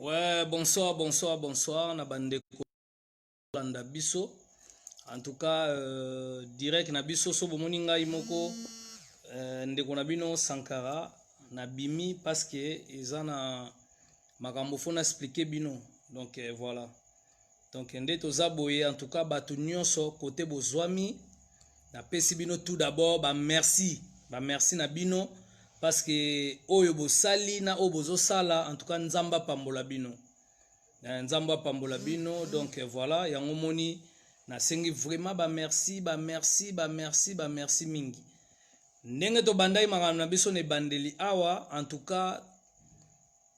Ouais, bonsoir, na bande kolanda biso. En tout cas, direct na biso so bomoni ngai moko ndeko na bino Sankara na bimi parce que eza na makambo fona expliquer bino. Donc voilà. Donc nde toza boye en tout cas batu nyonso côté bozwami na pesi bino tout d'abord ba merci na bino parce que oyo bosali na oyo bozosala en tout cas nzamba pambola bino. Nzamba pambola bino donc voilà yango moni nasengi vraiment ba merci mingi. Ndenge to bandai makambo na biso ne bandeli awa en tout cas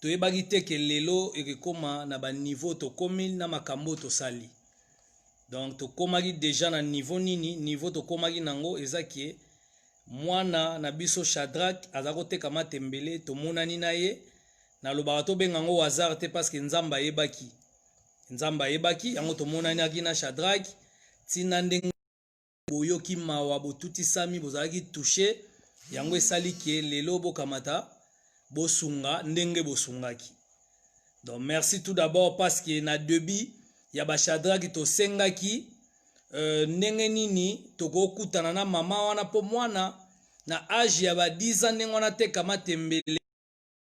toyebaki te ke lelo ekekoma na ba niveau to komi na makambo to sali. Donc to komaki déjà na niveau nini niveau to komaki nango ezaki mwana na biso Shadrach azako teka matembele to monani na ye na lobaka to bengango hasard te parce que nzamba yebaki yango to monani akina Shadrach tina ndenge boyoki mawa botuti sami bozalaki touché yango esali ke lelo bokamata bosunga ndenge bosungaki. Donc merci tout d'abord parce que na debi ya ba Shadrach to sengaki ndenge nini tokokutana na mama wana po mwana na age ya ba 10 ans ndenge wana teka matembele.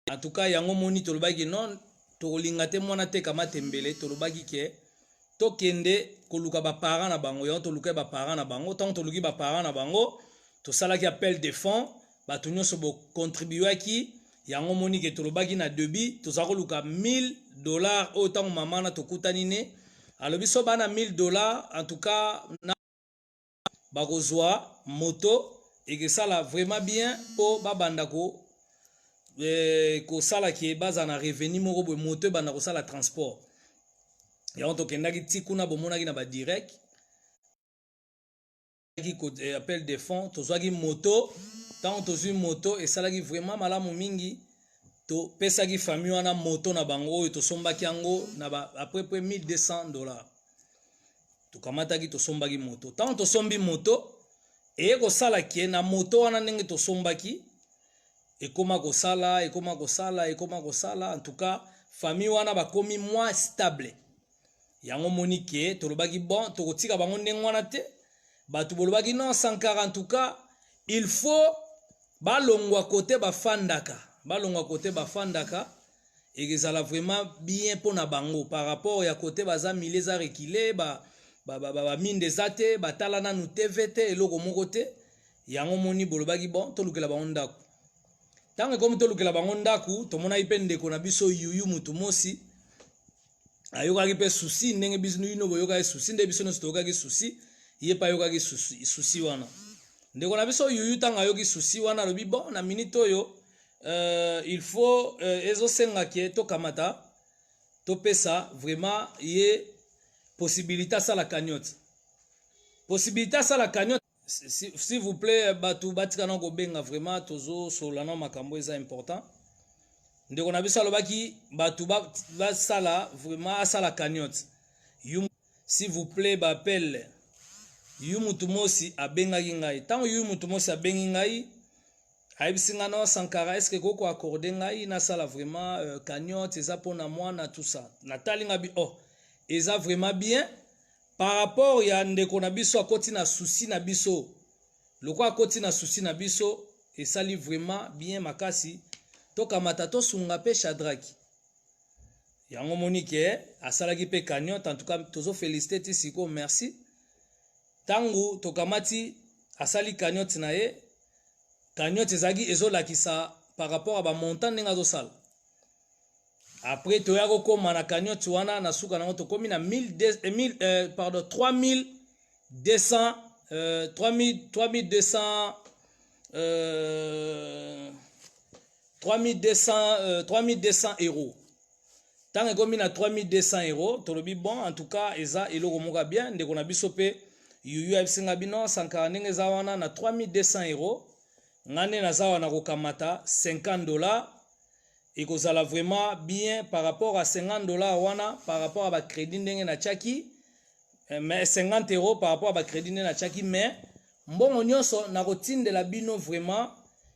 En tout cas yango moni tolobaki non tokolinga te mwana teka matembele tolobaki ke tokende koluka ba parents na bango yango toluka ba parents na bango tant toluki ba parents na bango to salaki appel de fonds batu nyonso bo contribuaki yango moni ke tolobaki na debi tozako luka $1000 autant mama na tokutani ne alobi so bana $1000 en tout cas na bakozwa moto et ça là vraiment bien po babanda ko sala ki baza na revenu moko bo moto banda ko sala transport yango tokendaki ti kuna bomonaki na ba direct ki appel de fonds tozwaki moto tant tozwi moto esalaki vraiment malamu mingi to pesaki famille wana moto na bango oyo tosombaki yango na ba après $1200 tokamataki tosombaki moto tant tosombi moto kosala ke na moto wana ndenge tosombaki ekoma kosala en tout cas famille wana bakomi moins stable yango moni ke tolobaki bon tokotika bango ndenge wana te batu bolobaki non Sankara en tout cas il faut balongwa côté bafandaka et que ça la vraiment bien pour na bango par rapport ya côté baza milieu za reculé ba mine des athées batala na nu TVT eloko moko te yango moni bolobaki bon tolukela bango ndako tango comme tolukela bango ndako tomona ipe ndeko na biso yuyu mutu mosi ayokaki pe souci ndenge biso no boyokaki souci nde biso nyonso toyokaki souci ye pa ayokaki souci wana ndeko na biso yuyu tango ayoki souci wana alobi bon na minute oyo il faut ezosenga ke tokamata topesa vraiment ye possibilité à la cagnotte. Possibilité à la cagnotte. S'il vous plaît, batu batikana ko benga vraiment tozo solana makambo eza important. Ndeko na biso alobaki batu ba sala vraiment à la cagnotte. S'il vous plaît, appelle yu mutu mosi abengaki ngai. Tant yu mutu mosi abengi ngai ayebisinga no Sankara est-ce que koko accorder ngai na sala vraiment cagnotte eza pona mwana tout ça. Natali ngabi oh eza vraiment bien par rapport ya ndeko na biso akoti na souci na biso loko akoti na souci na biso esali vraiment bien makasi tokamata tosunga pe Shadrach yango monike asalaki pe cagnotte en tout cas tozo féliciter ti siko merci tangu tokamati asali cagnotte na ye cagnotte ezaki ezolakisa par rapport à ba montant ndenge azosala. Après toya ko koma na cagnotte wana na suka nango to komi na 3200 euros. Tant komi na 3200 euros tolobi bon en tout cas eza eloko moka bien ndeko na biso pe yuyu abisinga bino Sankara ndenge eza wana na 3200 euros ngane na za wana kokamata $50 et que ça la vraiment bien par rapport à $50 wana par rapport à ba crédit ndenge na chaki mais 50 euros par rapport à ba crédit ndenge na chaki mais mbongo nyonso na kotindela bino vraiment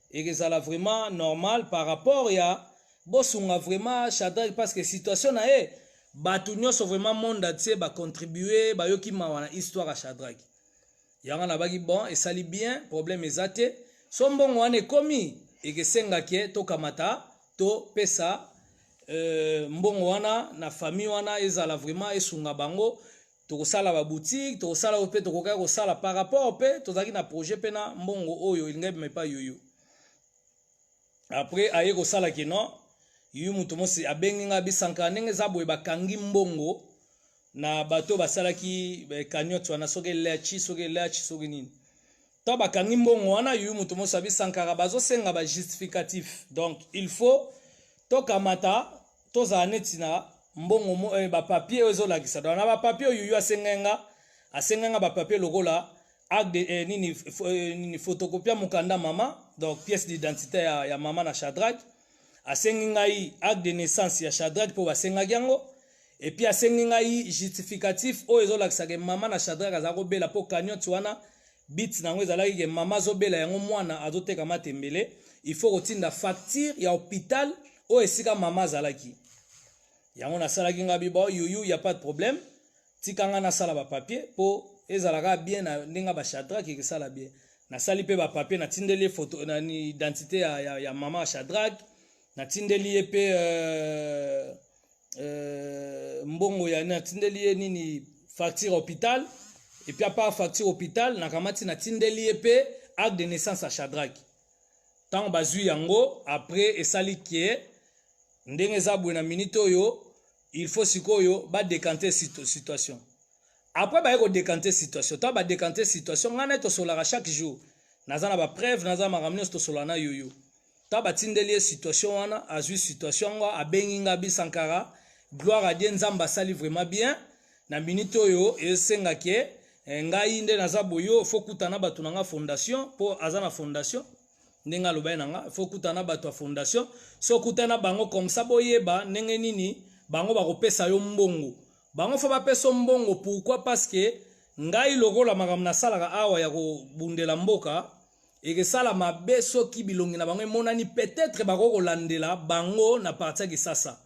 et que ça la vraiment normal par rapport ya bosunga vraiment Shadrack parce que situation na ye batu nyonso vraiment monde entier ba contribuer ba yoki mawa na histoire à Shadrack yanga na baki bon et sali bien problème ezate sombongo wana ekomi ekesengaki to kamata to pesa mbongo wana na famille wana ezala vraiment esunga bango tokosala ba boutique tokosala pe tokoka kosala par rapport pe tozaki na projet pe na mbongo oyo ilinga me pa yoyo après aye kosala kino yu mutu mosi abenginga bisanka ndenge za boye bakangi mbongo na bato basalaki kanyot wana soki lechi nini to bakangi mbongo wana yu mutu mosi abisankara bazosenga ba justificatif donc il faut to kamata to za neti na mbongo ba papier ezolakisa donc na ba papier yu asengenga ba papier lokola acte de nini photocopie mukanda mama donc pièce d'identité ya mama na Shadrack asengi ngai acte de naissance ya Shadrack po basenga yango et puis asengi ngai justificatif o ezolakisa ke mama na Shadrack azako bela po kanyot wana bit nango ezalaki ke mama zobela yango mwana azoteka matembele il faut kotinda facture ya hôpital o esika mama azalaki yango nasalaki ngabi bo yuyu y a pas de problème tikanga na sala ba papier po ezalaka bien na ndinga ba Shadrack ekesala bien nasali pe ba papier na tindeli photo na identité ya mama Shadrack na tindeli epe mbongo ya na tindeli nini facture hôpital et puis à part facture hôpital na kamati na tindeli epe acte de naissance à Shadrack tant bazui yango après esali kie ndenge za bwena minute oyo il faut sikoyo ba décanter situation après ba ko décanter situation ta ba décanter situation ngana to solara chaque jour nazana ba preuve nazana maramne to solana yoyo ta ba tindeli situation wana azui situation ngo abenginga bisankara gloire à Dieu nzamba sali vraiment bien na minute oyo esenga ke ngai nde nazaboyo faut kutana batu nanga fondation po azana fondation ndenga lobai nanga faut kutana batu a fondation so kutana bango comme ça boyeba ndenge nini bango bakopesa yo mbongo bango fa bapesa mbongo pourquoi parce que ngai lokola makambo na salaka awa ya kobundela mboka ekesala mabe soki bilongi na bango emonani peut-être bakokolandela bango na partia kisasa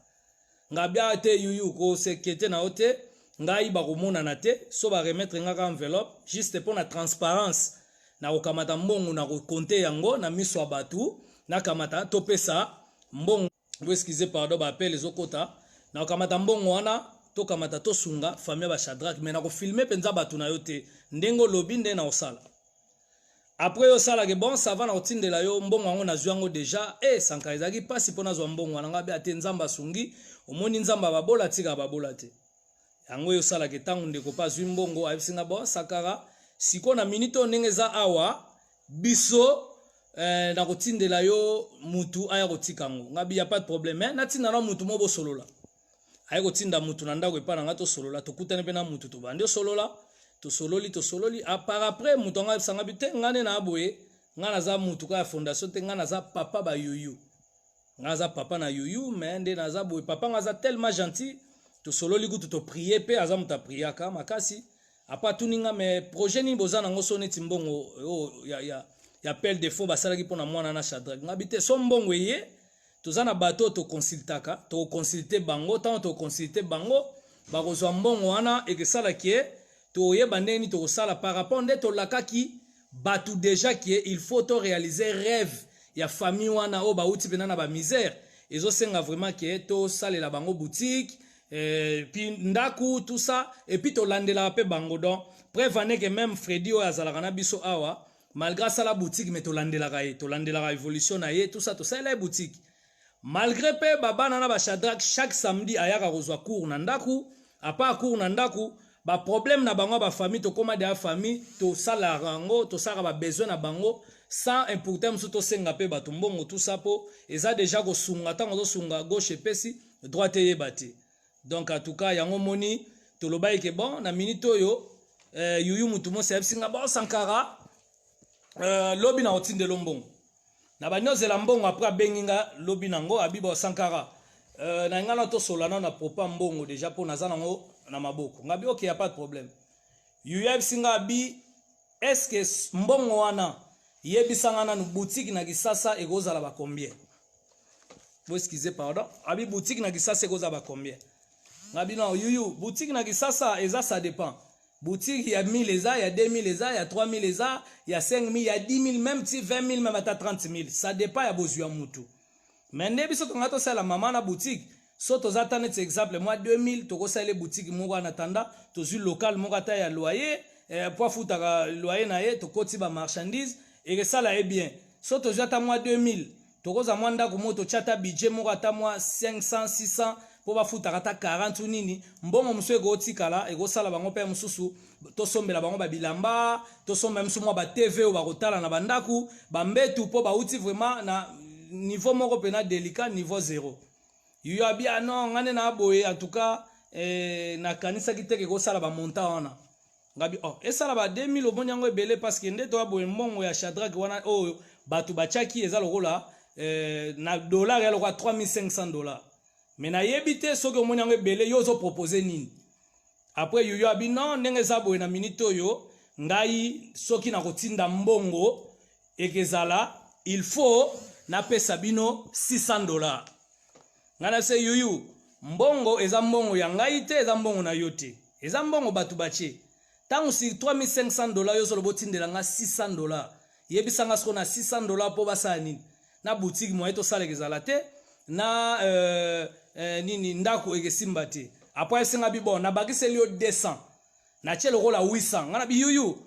ngabia te yuyu ko sekete na ote ngai bakomona na te so ba remettre ngaka enveloppe juste pour la transparence na kokamata mbongo na kokonte yango na miso ya batu na kamata topesa mbongo excusez pardon ba appel ezokota na kokamata mbongo wana to kamata to sunga famille ba Shadrack mais na ko filmer penza batu na yote ndengo lobi nde na osala après yo sala ke bon ça va na otindela yo mbongo yango na zwango déjà sanka ezaki pasi pona zwa mbongo wana ngabe ate nzamba sungi omoni nzamba babola tika babola te yango yo sala ke tangu ndeko pa zwi mbongo abisinga bo sakara siko na minute ndenge za awa biso na kotindela yo mutu aya kotikango ngabi ya pas de problème na tinda na mutu mo bo solola aya kotinda mutu na ndako epa na ngato solola tokutane pe na mutu to bande solola to sololi par après mutu nga sanga bite ngane na aboye ngana za mutu ka fondation te ngana za papa ba yuyu ngana za papa na yuyu mais nde na za boye papa nga za tellement gentil to sololi kutu to prier pe aza muta prier ka makasi apa tuninga mais projet ni bozana ngoso neti mbongo ya appel de fonds basalaki pona mwana na Shadrack ngabite so mbongo ye tozana bato to consultaka to consulter bango tant to consulter bango bakozwa mbongo wana ekesala kie to yeba ndeni to sala par rapport nde to lakaki batu déjà qui il faut to réaliser rêve ya famille wana o ba uti pena na ba misère ezo senga vraiment que to salela bango boutique puis ndaku tout ça et puis to landela pe bango donc prévane que même Freddy o azalaka na biso awa malgré ça la boutique mais to landela évolution na ye tout ça to ça la boutique malgré pe baba na ba Shadrack chaque samedi ayaka kozwa cours na ndaku apa cours na ndaku ba problème na bango ba famille to koma de famille to sala rango to sala ba besoin na bango sans importance to senga pe ba tumbongo tout ça po eza déjà ko sunga tango to sunga gauche pesi droite yebati donc en tout cas yango moni to lobai ke bon na minute oyo yuyu mutu mo sepsinga ba sankara lobi na otinde lombongo na ba nyozela mbongo après benginga lobi nango abibo sankara na ngana to solana na propa mbongo déjà po nazana ngo na maboko ngabi ok y a pas de problème yuyu singa bi est-ce que mbongo wana yebisanga na boutique na kisasa ekozala ba combien vous excusez pardon abi boutique na kisasa koza ba combien ngabi non yuyu boutique na kisasa eza ça dépend boutique il y a 1000 il y a 2000 il y a 3000 il y a 5000 il y a 10000 même si 20000 même à 30000 ça dépend ya bozua mutu mais ndebi so tonga to sala mama na boutique so to zata net exemple moi 2000 to ko sala boutique moko en attendant to zu local moko ta ya loyer pour futa loyer na ye to koti ba marchandise et que ça là est bien so to zata moi 2000 to ko za mwanda ko moto chata budget moko ata moi 500 600 po bafuta kata 40 nini mbongo mswe go tikala ego sala bango pe mususu to sombela bango ba bilamba to somba msu mwa ba TV o ba kotala na bandaku ba mbetu po ba uti vraiment na niveau moko pena délicat niveau 0 yo abia non ngane na boye en tout cas na kanisa kiteke go sala ba monta wana ngabi oh esala ba 2000 obonyango ebele parce que nde to aboye mbongo ya Shadrack wana o batu bachaki eza lokola na dollar ya lokwa $3500 mais na yebite soki omoni yango ebele yo ozo proposer nini après yo abi non ndenge eza boye na minute oyo ngai soki na kotinda mbongo ekezala il faut na pesa bino $600 ngana se yuyu mbongo eza mbongo ya ngai te eza mbongo na yo te eza mbongo batu bache tango si $3500 yo solo botindela nga $600 yebisanga siko na $600 po basala nini na boutique mo eto sala ekezala te na nini ndako ekesimba te après singa bibo na bakiseli yo 200 na chelo kola 800 ngana bi yuyu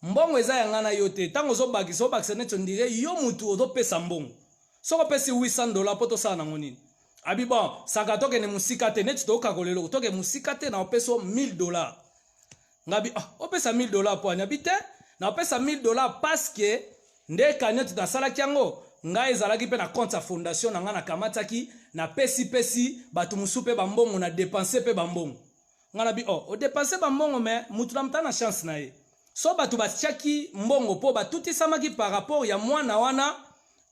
mbongo eza ya ngana yo te tango zo bakisa neto ndire yo mutu ozo pesa mbongo soko pesi $800 poto sala nango nini abi bon saka toke ne musika te neto toka kolelo toke musika te na opeso $1000 ngabi opesa $1000 po anya bite na opesa $1000 parce que nde kanyeto na sala kyango ngai ezalaki pe na compte ya fondation na nga na kamataki na pesi batu musu pe bambongo na dépenser pe bambongo ngana bi o dépenser bambongo mais mutu na mtana chance na ye so batu batiaki mbongo po batuti samaki par rapport ya mwana wana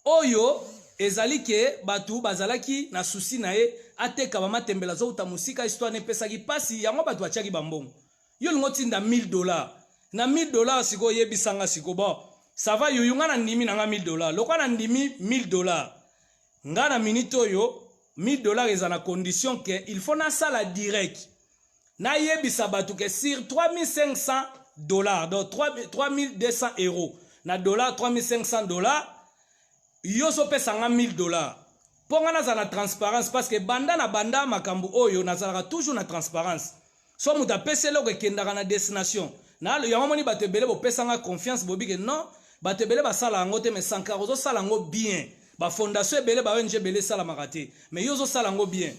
oyo ezali ke batu bazalaki na souci na ye ateka bamatembela zo uta musika histoire ne pesaki pasi yango batu batiaki bambongo yo lingo tinda $1000 na $1000 siko yebisanga siko bon ça va yo yunga na ndimi na nga $1000 lokwa na ndimi $1000 nga na minute oyo $1000 eza na condition que il faut na sala direct na yebisa batu ke sur $3500 donc 3200 euros na dollar $3500 yo so pesa nga $1000 ponga na za na transparence parce que banda makambu oyo na zalaka toujours na transparence so muta peselo ke kendaka na destination na yango moni bato ebele bo pesa nga confiance bobi ke non bato ebele basala yango te mais sankara ozo sala yango bien ba fondation ebele ba ONG ebele sala makate mais yo ozo sala yango bien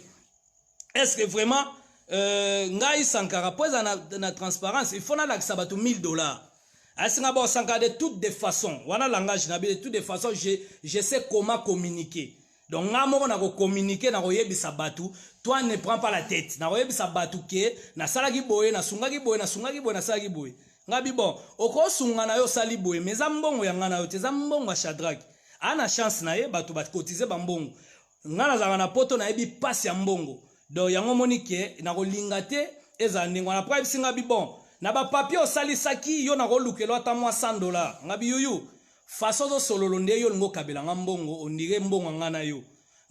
est-ce que vraiment ngai sankara poza na transparence il faut na lakisa bato $1000 asinga ba sankara de toutes des façons wana langage na de toutes des façons je sais comment communiquer donc nga moko na ko communiquer na ko yebisa batu toi ne prends pas la tête na ko yebisa batu ke na salaki boye na sungaki boye na salaki boye ngabi bon oko sunga na yo sali boye mais za mbongo ya ngana yo te za mbongo ya Shadrack ana chance na ye batu bat cotiser ba mbongo ngana za na poto na yebi passe ya mbongo donc yango monike na ko linga te eza ndingo na prive singa bi bon na ba papier osali saki yo na ko lukelo ata mwa $100 ngabi yuyu façon zo sololo nde yo ngo kabela nga mbongo ondire mbongo ngana yo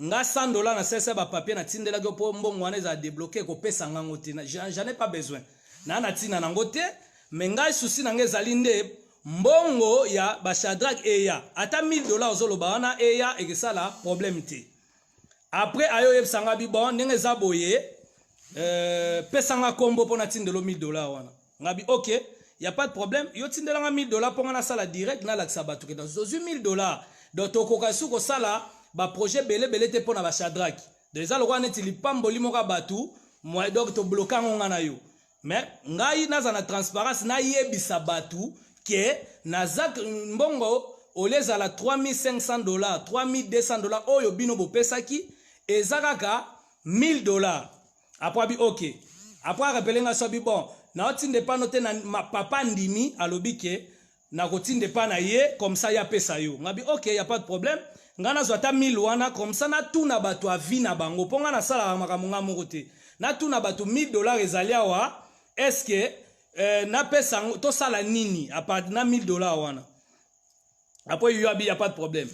nga $100 na sese ba papier na tindela ko po mbongo wana za débloquer ko pesa ngango te j'en ai pas besoin na tina nango te mais ngai souci na ngezali nde mbongo ya ba Shadrack eya ata $1000 ozoloba wana eya ekesala problème te après ayo yebsanga bi bon ndenge za boye pesa nga kombo pona tindelo $1000 wana ngabi OK y a pas de problème yo tindela nga $1000 ponga na sala direct na laksa batu ke dans $1000 donc tokoka suko sala ba projet belé te pona ba Shadrack déjà lokwa neti lipamboli moka batu moi donc to bloquer nga na yo mais ngai naza na transparence na yebisa batu ke nazak mbongo olezala $3500 $3200 oyo bino bopesaki ezakaka $1000 après bi OK après rappeler so bi bon na otinde pa note na papa ndimi alobi ke na kotinde pa na ye comme ça ya pesa yo ngabi OK y a pas de problème ngana zwata 1000 wana comme ça na tuna batu avi na bango ponga na sala makamunga moko te na tuna batu $1000 ezali awa est-ce que na pesa to sala nini à part na $1000 wana après yo abi y a pas de problème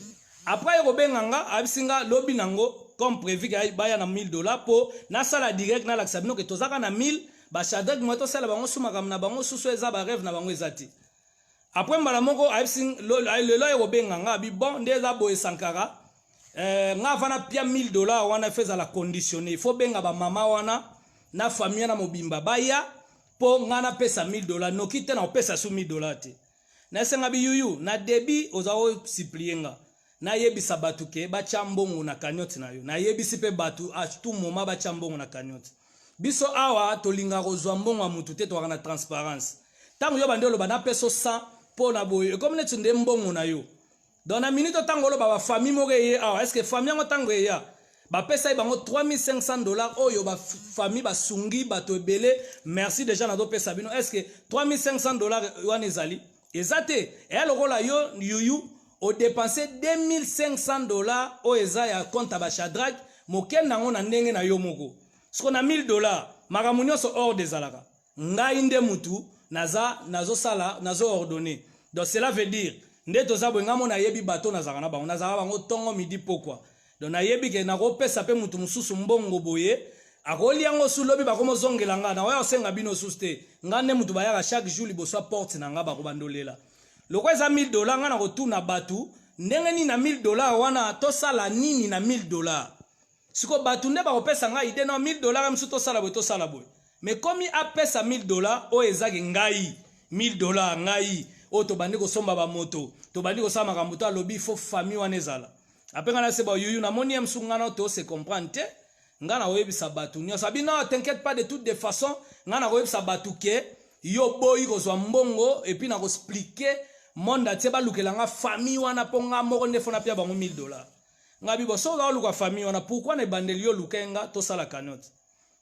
après robenganga abisinga lobi nango comme prévu que baya na $1000 pour na sala direct na laksa bino que tozaka na 1000 ba Shadrach moto sala bango suma kam na bango susu eza ba rêve na bango ezati après mbala moko aipsing le lo benga nga bi bon ndeza boye Sankara nga vana pia $1000 wana feza la conditionner il faut benga ba mama wana na famille na mobimba baya po nga na pesa $1000 noki te na pesa su $1000 te na senga bi yuyu na debi ozawo siplienga na yebisa batu ke ba chambongo na kanyoti na yo na yebisi pe batu a tout moment ba chambongo na kanyoti biso awa tolinga kozwa mbongo mutu te to na transparence tango yo bandelo bana peso 100 po na boye comme ne tunde mbongo na yo dans la minute tango lo ba famille mo ye awa est-ce que famille ngo tango ya ba pesa bango $3500 oyo ba famille ba sungi bato ebele merci déjà na do pesa bino est-ce que $3500 wana ezali ezate et lokola yo yuyu o dépenser $2500 o eza ya compte ba Shadrach moken nango na ndenge na yo moko siko na $1000 makamunyo so hors des alaka ngai nde mutu nazo sala nazo ordonner donc cela veut dire nde toza bwenga mona yebi bato nazaka na bango tongo midi pokwa donc na yebi ke na ko pesa pe mutu mususu mbongo boye akoli yango sulobi bakomo zongela nga na waya senga bino suste ngane mutu bayaka chaque jour liboso porte na nga bako bandolela loko eza $1000 nga na kotuna batu ndenge ni na $1000 wana to sala nini na $1000 siko batu nde bakopesa nga ide na $1000 msu to sala boye mais comme a pesa $1000 o ezaki ngai $1000 ngai o to bandi ko somba ba moto to bandi ko sama kambuto alobi fo famille wana ezala apenga na seba yuyu na moni msunga na to se comprendre nga na oyebisa batu nyo sabi non t'inquiète pas de toutes les façons nga na oyebisa batu ke yo boyi ko zwa mbongo et puis na ko expliquer monde atie ba lukelanga famille wana ponga moko ne fona pia bango $1000 nga bibo so ga luka famille wana pourquoi ne bandeli yo lukenga to sala canotte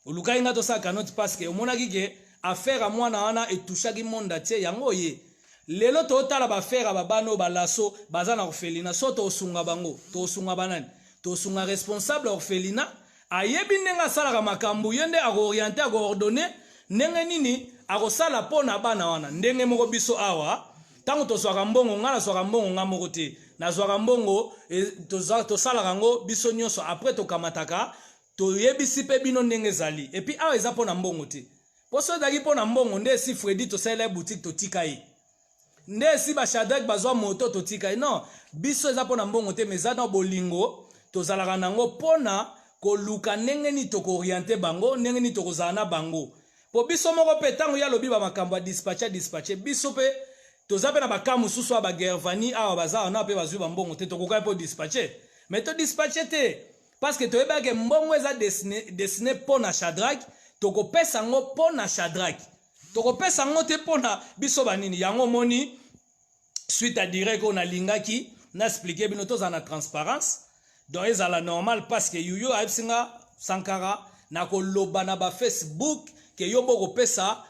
olukainga to sala canotte parce que omonaki ke affaire a mwana wana etushaki monde atie yango ye lelo to tala ba faire ba bano ba lasso bazana orphelina so to sunga bango to sunga banani to sunga responsable orphelina ayebi nenga sala makambu yende agorienter agordonner ndenge nini agosala pona bana wana ndenge moko biso awa tango to swaka mbongo ngala swaka mbongo ngamoko te na swaka mbongo to sala rango biso nyonso après to kamataka to yebisi pe bino ndenge zali et puis awa eza pona mbongo te poso daki pona mbongo nde si Freddy to sala boutique to tikai nde si ba Shadrach bazwa moto to tikai non biso eza pona mbongo te mais na bolingo to zalaka nango pona ko luka ndenge ni to ko orienter bango ndenge ni to ko zana bango po biso moko pe tango ya lobi ba makambo dispatcher biso pe toza pe na bakamu susu ba gervani awa baza na pe bazwi ba mbongo te to ko ka po dispatcher mais to dispatcher te parce que to yeba ke mbongo eza destiné pona Shadrach to ko pesa ngo pona Shadrach to ko pesa ngo te pona biso banini yango moni suite à direct on a lingaki na expliquer bino to za na transparence donc ezala normal parce que yuyo aipsinga Sankara na ko loba na ba Facebook ke yo boko pesa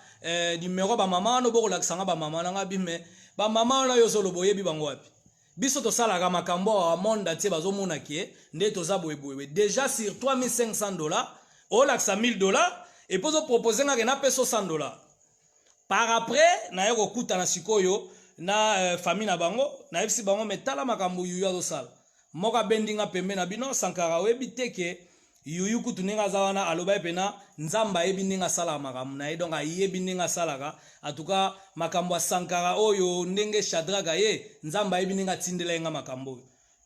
numéro ba mama no boko laksanga ba mama nga bime ba mama na yo solo boyebi bango wapi biso to sala ga makambo a monde atie bazo mona ke nde to za boyeboye déjà sur $3500 o laksa $1000 et pozo proposer nga ke na peso $100 par après na yeko kuta na sikoyo na famille na bango na fsi bango metala makambo yuyo zo sala moka bendinga pembe na bino Sankara webi teke yuyu kutu ninga zawana aloba pena nzamba yebi ninga sala makambo na donc ayebi ninga salaka atuka makambo Sankara oyo ndenge Shadrach ye nzamba yebi ninga tindela nga makambo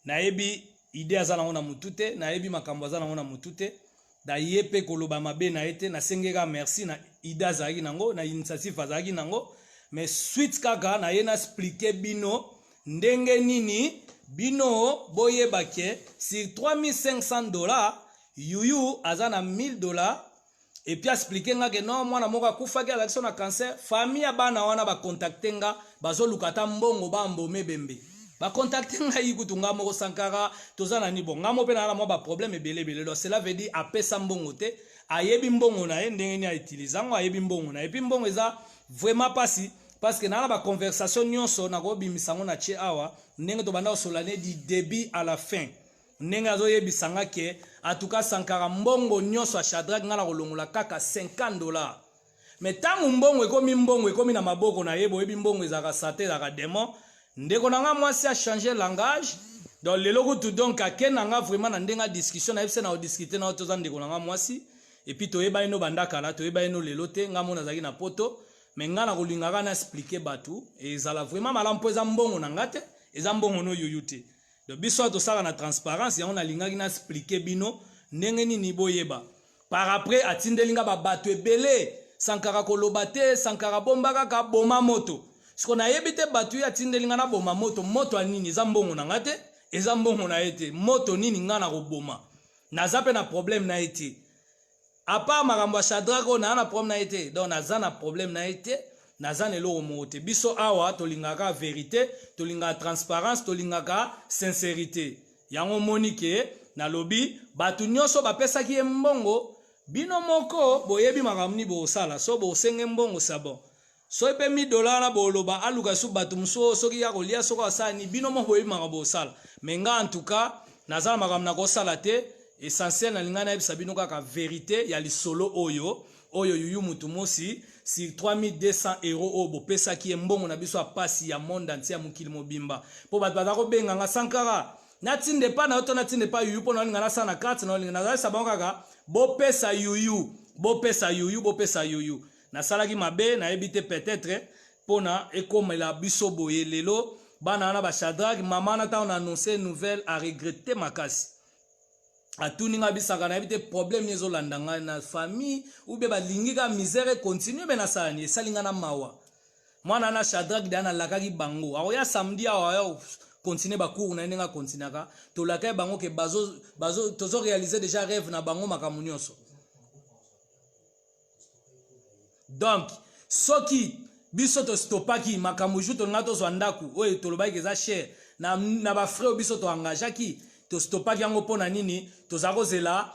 na yebi idea zana ngona mutute na yebi makambo zana ngona mutute da yepe koloba mabe na ete na sengeka merci na idea zaki nango na initiative zaki nango mais suite kaka na yena expliquer bino ndenge nini bino boye bake sur $3500 yuyu azana $1000 et puis expliquer nga que non mwana moka kufaki alaction na cancer famille bana wana ba contacter nga bazo lukata mbongo ba mbome bembe ba contacter nga yikutu nga moko Sankara tozana ni bon nga mo pe na mo ba problème belebele donc cela veut dire apesa mbongo te ayebi mbongo na ye ndenge ni a utiliser ngo ayebi mbongo na et puis mbongo eza vraiment pasi parce que na ba conversation nyonso na ko bimisango na che awa ndenge to banda solane du début à la fin ndenge azo yebisanga ke atuka Sankara mbongo nyonso a Shadrach ngala kolongola kaka $50 mais tangu mbongo ekomi na maboko na yebo yebi mbongo ezaka sate ezaka démon ndeko nanga mwasi a changer langage donc le logo tout donc à kenanga vraiment na ndenga discussion na yebse na discuter na otoza ndeko na nga mwasi et puis toyeba ino bandaka la toyeba ino lelote nga mona zaki na poto mais nga na kolingaka na expliquer batu et ezala vraiment malampo eza mbongo na ngate eza mbongo no yoyute donc biso to sala na transparence ya on a lingaki na expliquer bino ndenge nini boyeba par après atindelinga ba batu ebele sankara kolobate sankara bombaka ka boma moto siko na yebite batu ya tindelinga na boma moto moto anini eza mbongo na ngate eza mbongo na ete moto nini nga na koboma naza pe na problème na ete apa makambo ya Shadrack na problème na ete donc naza na problème na ete naza na eloko moko te biso awa tolingaka vérité tolingaka transparence tolingaka sincérité yango monike na lobi batu nyonso bapesaki ye mbongo bino moko boyebi makambo ni bosala so bosenge mbongo sabon so epe $1000 na boloba aluka su batu muso soki ya kolia soko asani bino moko boyebi makambo bosala mais nga en tout cas naza na makambo na kosala te essentiel na lingana yebisa bino kaka vérité ya lisolo oyo yuyu mutu mosi si 3200 € o bopesaki ye mbongo na biso apasi ya monde entier ya mokili mobimba po bato baza kobenganga Sankara natinde pa na yoto natinde pa yuyu po na olinga nasala na karte na olinga nazalisa bango kaka bopesa yuyu bopesa yuyu bopesa yuyu nasalaki mabe nayebi te peut-être pona ekomela biso boye lelo bana wana ba Shadrack mama na ta on annoncer nouvelle a regretter makasi atuninga bisaka na ebite problème yezo landanga na famille ou be balingika misère continue be na sani esalinga na mawa mwana na Shadrack dana lakaki bango akoya samedi awa continuer ba cours na nenga continuaka to lakay bango ke bazo tozo réaliser déjà rêve na bango makambo nyonso donc soki biso to stopaki makambo juto ngato zo ndaku oyo tolobaki eza cher na ba frère biso to engagaki to stopaki yango pona nini tozako zela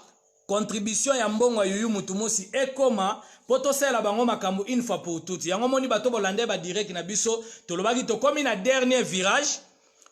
contribution ya mbongo yuyu mutu mosi ekoma poto sela bango makambo une fois pour toutes yango moni bato bolande ba direct na biso tolobaki to komi na dernier virage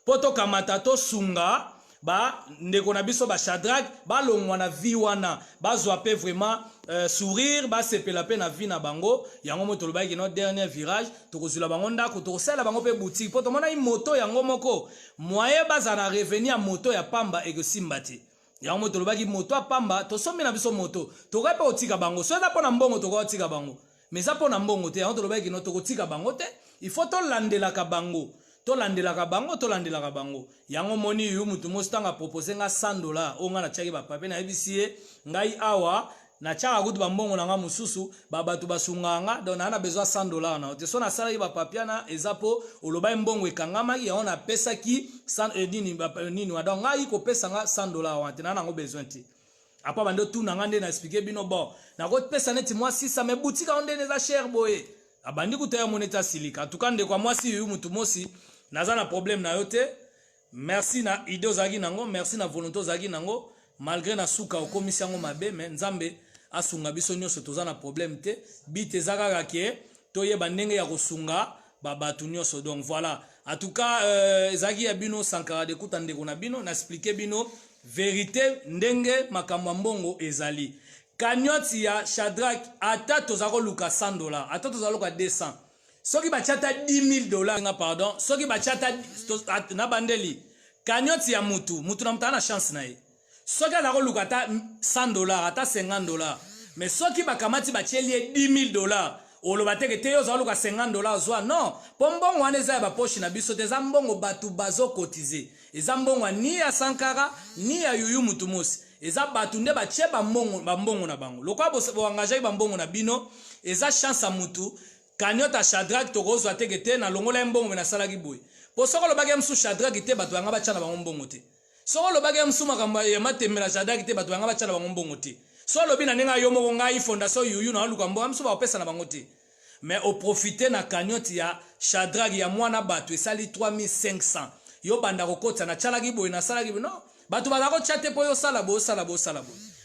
poto kamata to sunga ba ndeko na biso ba Shadrack ba longwa na vie wana bazwa pe vraiment sourire ba sepela pe na vie na bango yango mo tolobaki no dernier virage tokozula bango ndako tokosala bango pe boutique poto mona moto yango moko moyen baza na revenir moto ya pamba ekosimba te yango mo tolobaki moto ya pamba tosombi na biso moto tokope otika bango so eza pona mbongo tokotika bango mais eza pona mbongo te yango tolobaki no tokotika bango te il faut tolandelaka bango tolandelaka bango yango moni yu mutu mostanga proposer nga $100 onga na chaki ba pape na ebisie ngai awa na chaka kutu bambongo na nga mususu babatu basunganga donc na besoin $100 na te so na sala ba pape na ezapo oloba mbongo ekangama ya ona pesa ki nini wa donc ngai ko pesa nga $100 wa te na ngo besoin ti apa bando tu na ngande na expliquer bino bon na ko pesa neti moi 600 mais boutique onde neza cher boye abandi kutaya moneta silika tukande kwa mwasi yu mutu mosi naza na problème na yote merci na idée zagi nango merci na volonté zagi nango malgré na suka okomisi yango mabe mais nzambe asunga biso nyonso toza na problème te bite zaka ke toyeba ndenge ya kosunga babatu nyonso donc voilà en tout cas zagi ya bino Sankara de kuta ndeko na bino na expliquer bino vérité ndenge makambo mbongo ezali kanyoti ya Shadrack ata tozako luka $100 ata tozako luka 200 soki bachata $10,000 nga pardon soki bachata na bandeli kanyoti ya mutu na mutana chance na ye soki azako luka ata $100 ata $50 mais soki bakamati bacheli $10,000 oloba teke te yo zako luka $50 zwa non po mbongo wana eza ya baposhi na biso te eza mbongo batu bazo kotize eza mbongo ni ya Sankara ni ya yuyu mutu mosi eza batu nde batie bambongo na bango lokwa boengagaki bambongo na bino eza chance ya mutu kanyota Shadrack tokozwa teke te na longola mbongo na salaki boy po soko lobaki msu Shadrack te batu banga bacha na bango mbongo te soko lobaki msu makamba ya matemela Shadrack te batu banga bacha na bango mbongo te so lobi na nenga yo moko ngai fondation yuyu na luka mbongo msu ba opesa na bango te mais au profiter na kanyoti ya Shadrack ya mwana batu esali 3500 yo banda kokota na chalaki boy na salaki boy no batu bazako chate po yo sala bo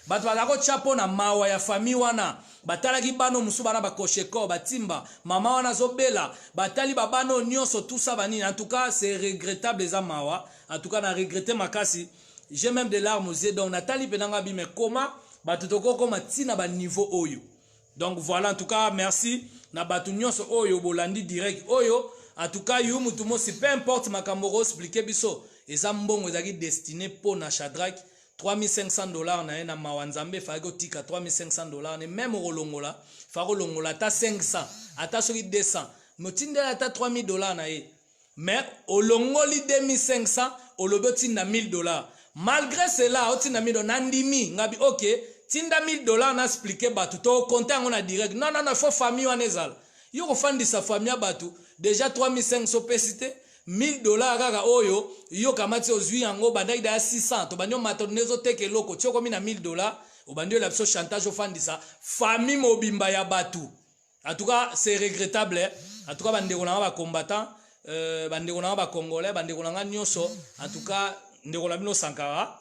batu bazako chapo na mawa ya famille wana batalaki bano musu bana bakosheko batimba mama wana zobela batali babano nyonso tout ça bani en tout cas c'est regrettable les mawa en tout cas na regretter makasi j'ai même des larmes aux yeux donc natali penanga bi mais comment batu toko koma tina ba niveau oyo donc voilà en tout cas merci na batu nyonso oyo bolandi direct oyo en tout cas yu mutu mosi peu importe makambo expliquer biso eza mbongo ezaki destiné pour na Shadrach 3500 dollars na ye na mawanzambe faki otika 3500 dollars ne même rolongola faki olongola ata 500 ata soki 200 motindela ata 3000 dollars na ye mais olongoli 2500 olobi otinda 1000 dollars malgré cela otinda 1000 dollars nandimi ngabi ok tinda 1000 dollars na expliquer batu to compter yango na direct non non non faut famille wana ezala yo kofandisa famille ya batu déjà 3500 opesite 1000 dollars kaka oyo yo kamati ozwi yango bandaki da 600 to banyo matonezo teke loko tioko mina 1000 dollars obandi la biso chantage ofandisa famille mobimba ya batu en tout cas c'est regrettable en tout cas bandeko na ba combattant bandeko na ba congolais bandeko na nyonso en tout cas ndeko la bino Sankara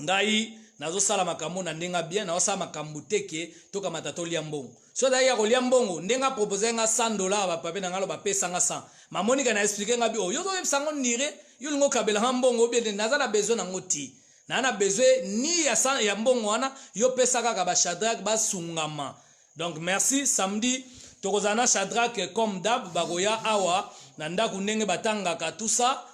ngai nazo sala makambo na ndenga bien na osala makambo teke to kamata to liambongo so da ya ko liambongo ndenga proposer nga 100 dollars ba pape na ngalo ba pesa nga 100 ma monika na expliquer nga bi o yo to sango nire yo lingo kabela hambongo bien na za besoin na ngoti na besoin ni ya 100 ya mbongo wana yo pesa kaka ba Shadrach ba sungama donc merci samedi tokozana Shadrach comme d'hab bagoya awa na ndaku ndenge batangaka tout ça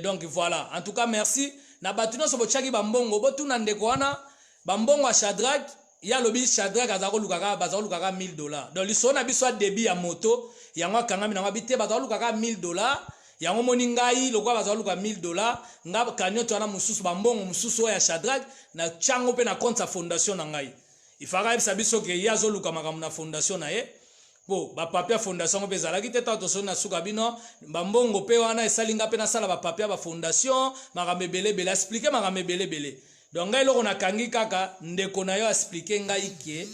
donc voilà en tout cas merci na batuno so bochaki bambongo botuna ndeko wana bambongo a Shadrach ya lobi Shadrach azako lukaka bazako lukaka 1000 dollars donc lisona biso débit ya moto yango kangami na mabite bazako lukaka 1000 dollars yango moni ngai lokwa bazako luka 1000 dollars ngaba kanyoto wana mususu bambongo mususu ya Shadrach na chango pe na compte sa fondation na ngai ifaka ebisa biso ke yazo luka makambo na fondation na ye bo ba papia fondation pe zalaki teta to sona suka bino bambongo pe wana esalinga pe na sala ba papia ba fondation makambe bele expliquer makambe bele donc ngai loko na kangi kaka ndeko na yo expliquer ngai ke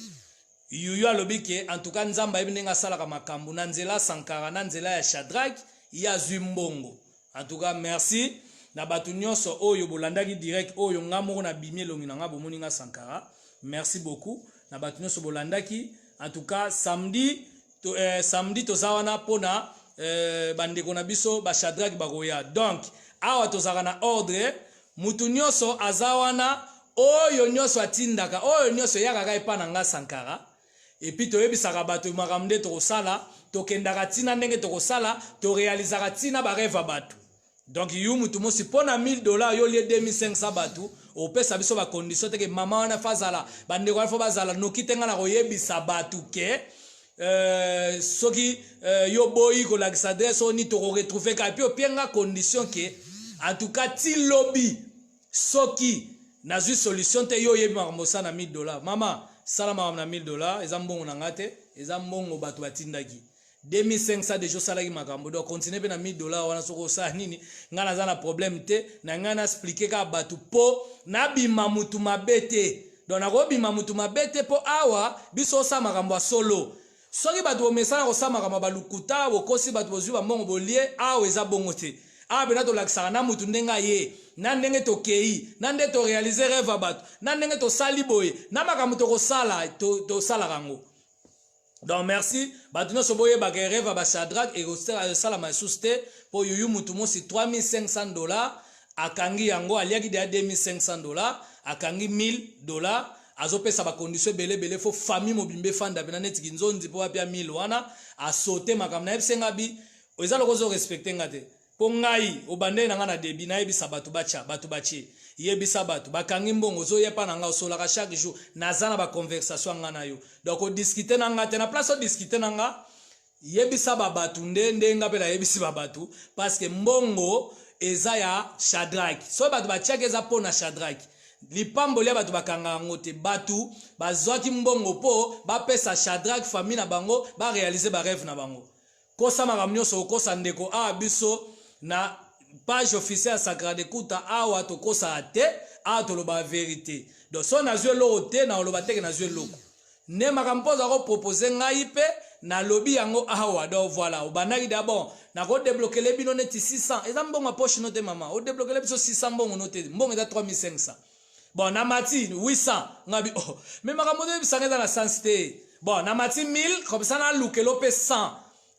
yuyo alobi ke en tout cas nzamba ebinenga sala ka makambo na nzela Sankara na nzela ya Shadrach ya Zwimbongo en tout cas merci na batu nyonso oyo bolandaki direct oyo ngamo na bimie longi na ngabo moninga Sankara merci beaucoup na batu nyonso bolandaki en tout cas samedi tozawana pona bandeko na biso ba Shadrach bagoya donc awa tozaka na ordre mutu nyonso azawana oyo nyonso atindaka oyo nyonso yakaka epana nga Sankara et puis toyebisaka bato makamde tokosala tokendaka tina ndenge tokosala to réalisaka tina ba rêve bato donc yu mutu mosi pona 1000 dollars yo lie 2500 bato opesa biso ba condition teke mama wana fazala bandeko alfo bazala nokitenga na koyebisa bato ke soki yo boyi ko lakisa adresse oni to retrouver ka puis opienga condition ke en tout cas ti lobby soki na zui solution te yo yebi makambo sana 1000 dollars mama sala makambo na 1000 dollars eza mbongo na ngate eza mbongo bato batindaki 2500 de jours salaki makambo donc continuer pe na 1000 dollars wana soko sa nini ngana za na problème te na ngana expliquer ka bato po na bima mutu mabete donc na ko bima mutu mabete po awa biso sa makambo solo soki bato bomesana ko sa makambo balukuta bokosi bato bozwi bambongo bolie awa eza bongo te awa pena tolakisaka na mutu ndenga ye na ndenge tokei na nde to réaliser rêve bato na ndenge tosali boye na makambo tokosala tosalaka yango donc merci bato nyonso boyebaka rêve ba Shadrach ekosalama lisusu te mpo yuyu mutu mosi 3500 dollars akangi yango aliaki deya 2500 dollars akangi 1000 dollars azopesa ba condition bele fo famille mobimbe fanda pena netiki nzonzi po apia 1000 wana asote makambo na yebisenga bi eza loko zo respecter ngate po ngai obande na nga na debi na yebisa bato bachi yebisa bato bakangi mbongo zo yepa na nga osolaka chaque jour nazana ba conversation nga na yo donc o discuter na nga te na place o discuter na nga yebisa ba bato ndenge ngapela yebisi ba bato parce que mbongo eza ya Shadrach so bato bachiaka eza po na Shadrach lipambo lia bato bakanga ngote bato bazwaki mbongo po bapesa Shadrach famille na bango ba réaliser ba rêve na bango kosa makambo nyonso kosa ndeko a biso na page officielle Sankara Kuta awa to kosa ate a to loba vérité donc so na zwe lo te na loba teke na zwe loko ne makambo za ko proposer ngai pe na lobby yango awa donc voilà obandaki d'abord na ko débloquer les bino neti 600 eza mbongo poche note mama o débloquer les biso 600 mbongo note mbongo eza 3500 bon na mati 800 ngabi oh mais makambo de bisanga dans la sensité bon na mati 1000 comme ça na lukelo pe 100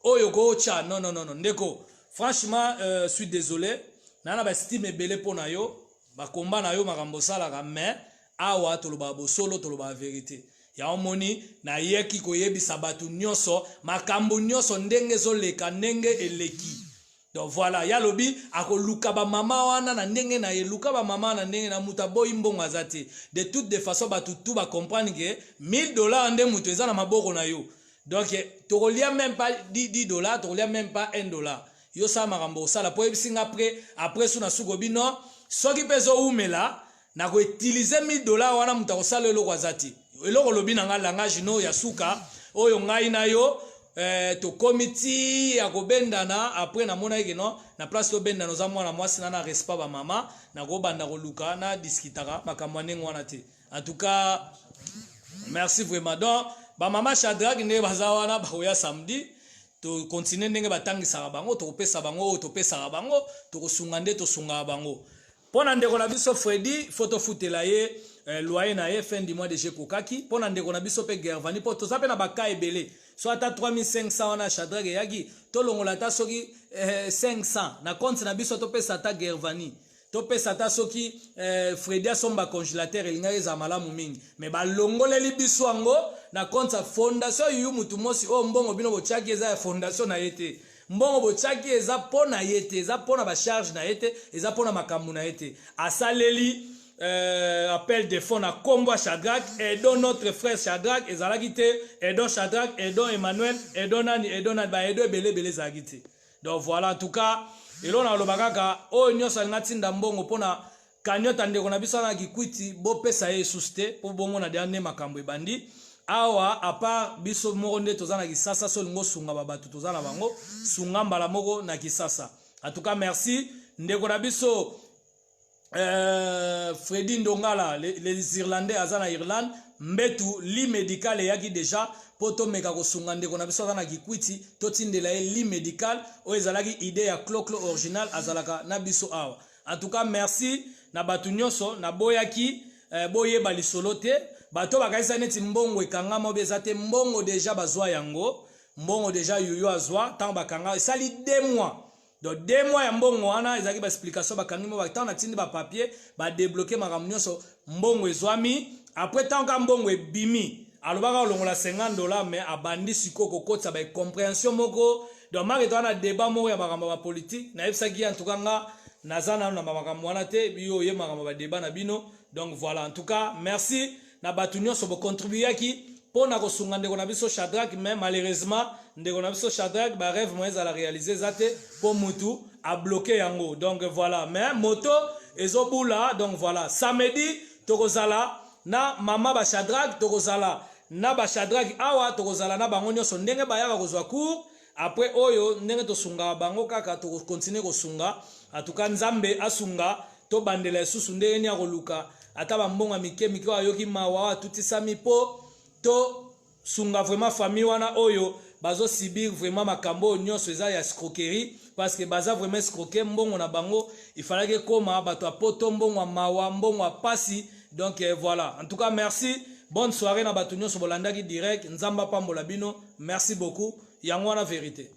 oyo go cha non ndeko franchement suis désolé nana ba estime belé pona yo ba combat na yo makambo sala ka mais awa to loba bo solo to loba vérité ya omoni na yeki ko yebisa batu nyonso makambo nyonso ndenge zo leka ndenge eleki Donc voilà, ya lobi akoluka ba mama wana na ndenge na ye luka ba mama na ndenge na muta boy mbongo azate. De toutes les façons ba tout ba comprendre que $1000 ande mutu eza na maboko na yo. Donc to relia même pas $10, to relia même pas $1. Yo sa marambo ça la po ebisinga après suna sugobi non, soki pezo umela na ko utiliser $1000 wana muta ko sala eloko azati. Eloko lobi na nga langage no ya suka oyo ngai na yo to committee ya kobendana après na mona yeno na place to benda no za mwana mwasi na respect ba mama na ko banda ko luka na discutaka makambo nengo wana te. En tout cas merci vraiment. Donc ba mama Shadrack ne bazawana ba ya samedi to continuer ndenge batangisa bango to pesa bango to pesa bango to kosunga nde to sunga bango. Pona ndeko na biso Freddy photo futela ye loyer na ye fin du mois de Jekokaki pona ndeko na biso pe Gervani po to zape na baka ebele so ata 3500 wana Shadrack yaki to longola ta soki 500 na compte na biso to pesa ta Gervani to pesa ta soki Freddy asomba congélateur elinga eza malamu mingi mais ba longoleli biso ango na compte fondation yu mutu mosi o mbongo bino bochaki eza ya fondation na yete mbongo bochaki eza pona yete eza pona ba charge na yete eza pona makambu na yete asaleli appel de fonds na combo Shadrack et don notre frère Shadrack ezalakite et don Shadrack et don Emmanuel et don nani ba edo belé zagite. Donc voilà en tout cas elona lobakaka o nyosa ngatinda mbongo pona kanyota ndeko na biso na kikwiti bo pesa ye suste po bongo na dernier makambo ebandi awa à part biso moko nde tozana kisasa so lingo sunga babatu tozana bango sunga mbala moko na kisasa. En tout cas merci ndeko na biso Freddy Ndongala les Irlandais azana Irlande mbetu li médical yaki déjà poto meka ko sunga ndeko na biso azana kikwiti totindela li médical o ezalaki idée ya cloclo original azalaka na biso awa. En tout cas merci na batu nyonso na boyaki boyeba lisolo te bato bakaisa neti mbongo ekanga mo bezate mbongo déjà bazwa yango mbongo déjà yoyo azwa tant bakanga sali 2 mois. Donc 2 mois ya mbongo wana ezaki ba explication bakangi mo bakta na tindi ba papier ba débloquer makambo nyonso mbongo ezwami après tant ka mbongo ebimi alobaka olongola $50 mais abandi sikoko kotsa ba compréhension moko. Donc mari to na débat moko ya makambo ba politique na ebisaki en tout cas nga nazana na makambo wana te biyo ye makambo ba débat na bino. Donc voilà en tout cas merci na batu nyonso bo contribuer ki pona ko sunga ndeko na biso Shadrack mais malheureusement ndeko na biso Shadrack ba rêve moyens à la réaliser zate pour mutu a bloqué yango. Donc voilà mais moto ezobula. Donc voilà samedi tokozala na mama ba Shadrack tokozala na ba Shadrack awa tokozala na bango nyonso ndenge bayaka kozwa cours après oyo ndenge to sunga bango kaka to continuer ko sunga. En tout cas nzambe asunga to bandela susu ndenge nya koluka ata ba mbonga mike wa yoki mawa tuti sami po to sunga vraiment famille wana oyo bazo subir vraiment makambo nyonso eza ya escroquerie parce que baza vraiment escroquer mbongo na bango il fallait que koma bato apoto mbongo mawa mbongo pasi. Donc voilà en tout cas merci bonne soirée na bato nyonso bolandaki direct nzamba pambola bino merci beaucoup yango na vérité.